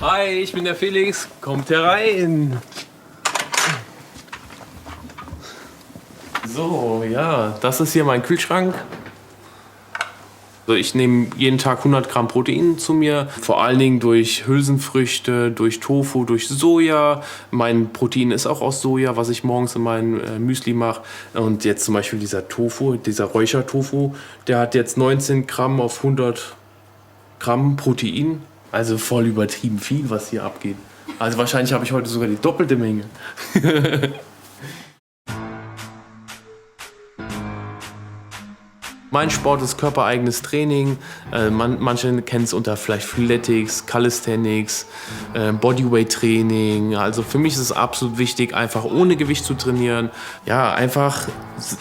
Hi, ich bin der Felix. Kommt herein. So, ja, das ist hier mein Kühlschrank. Also ich nehme jeden Tag 100 Gramm Protein zu mir, vor allen Dingen durch Hülsenfrüchte, durch Tofu, durch Soja. Mein Protein ist auch aus Soja, was ich morgens in mein Müsli mache. Und jetzt zum Beispiel dieser Tofu, dieser Räuchertofu, der hat jetzt 19 Gramm auf 100 Gramm Protein. Also voll übertrieben viel, was hier abgeht. Also wahrscheinlich habe ich heute sogar die doppelte Menge. Mein Sport ist körpereigenes Training. Manche kennen es unter vielleicht Freeletics, Calisthenics, Bodyweight-Training. Also für mich ist es absolut wichtig, einfach ohne Gewicht zu trainieren. Ja, einfach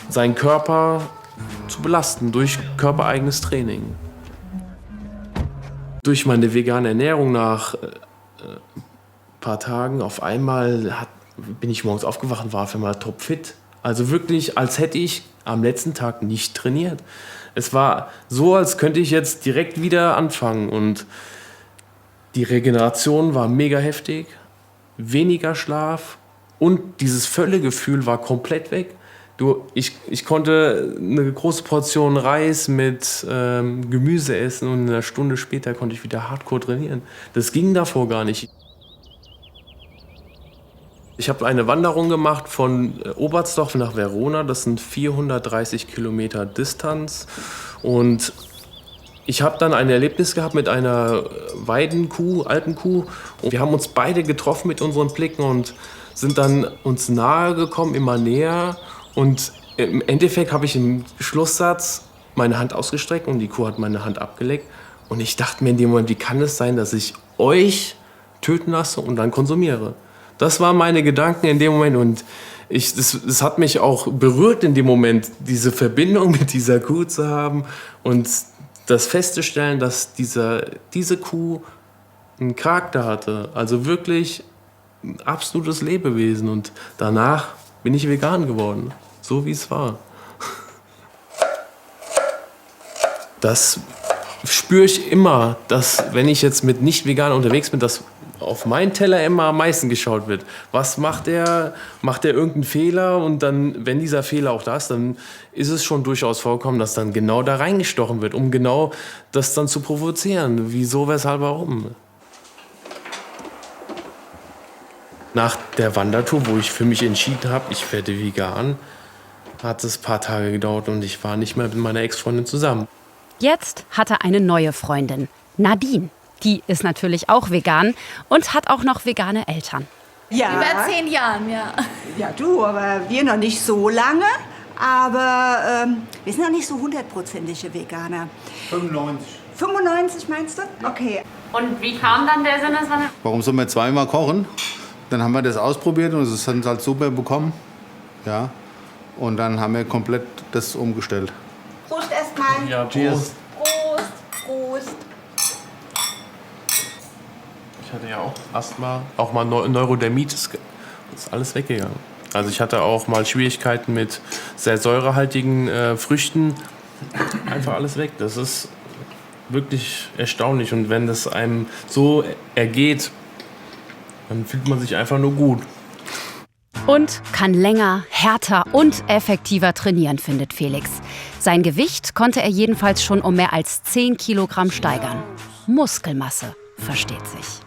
seinen Körper zu belasten durch körpereigenes Training. Durch meine vegane Ernährung nach ein paar Tagen auf einmal bin ich morgens aufgewacht und war auf einmal topfit. Also wirklich, als hätte ich am letzten Tag nicht trainiert. Es war so, als könnte ich jetzt direkt wieder anfangen. Und die Regeneration war mega heftig, weniger Schlaf und dieses Völlegefühl war komplett weg. Ich konnte eine große Portion Reis mit Gemüse essen und eine Stunde später konnte ich wieder hardcore trainieren. Das ging davor gar nicht. Ich habe eine Wanderung gemacht von Oberstdorf nach Verona. Das sind 430 Kilometer Distanz. Und ich habe dann ein Erlebnis gehabt mit einer Weidenkuh, alten Kuh. Und wir haben uns beide getroffen mit unseren Blicken und sind dann uns nahe gekommen, immer näher. Und im Endeffekt habe ich im Schlusssatz meine Hand ausgestreckt und die Kuh hat meine Hand abgeleckt. Und ich dachte mir in dem Moment, wie kann es sein, dass ich euch töten lasse und dann konsumiere? Das waren meine Gedanken in dem Moment und das hat mich auch berührt in dem Moment, diese Verbindung mit dieser Kuh zu haben und das festzustellen, dass diese Kuh einen Charakter hatte, also wirklich ein absolutes Lebewesen und danach bin ich vegan geworden, so wie es war. Das spüre ich immer, dass wenn ich jetzt mit Nicht-Veganern unterwegs bin, dass auf meinen Teller immer am meisten geschaut wird. Was macht er? Macht er irgendeinen Fehler? Und dann, wenn dieser Fehler auch da ist, dann ist es schon durchaus vorkommen, dass dann genau da reingestochen wird, um genau das dann zu provozieren. Wieso, weshalb, warum? Nach der Wandertour, wo ich für mich entschieden habe, ich werde vegan, hat es ein paar Tage gedauert und ich war nicht mehr mit meiner Ex-Freundin zusammen. Jetzt hat er eine neue Freundin, Nadine. Die ist natürlich auch vegan und hat auch noch vegane Eltern. Ja. Über 10 Jahren, ja. Ja, du, aber wir noch nicht so lange. Aber wir sind noch nicht so 100%ige Veganer. 95. 95 meinst du? Okay. Und wie kam dann der Sinneswandel? Warum soll man zweimal kochen? Dann haben wir das ausprobiert und es hat halt super bekommen. Ja. Und dann haben wir komplett das umgestellt. Prost erstmal. Ja, Cheers. Prost. Prost. Ich hatte ja auch Asthma, auch mal Neurodermitis, ist alles weggegangen. Also ich hatte auch mal Schwierigkeiten mit sehr säurehaltigen Früchten, einfach alles weg. Das ist wirklich erstaunlich und wenn das einem so ergeht, dann fühlt man sich einfach nur gut. Und kann länger, härter und effektiver trainieren, findet Felix. Sein Gewicht konnte er jedenfalls schon um mehr als 10 Kilogramm steigern. Muskelmasse, versteht sich.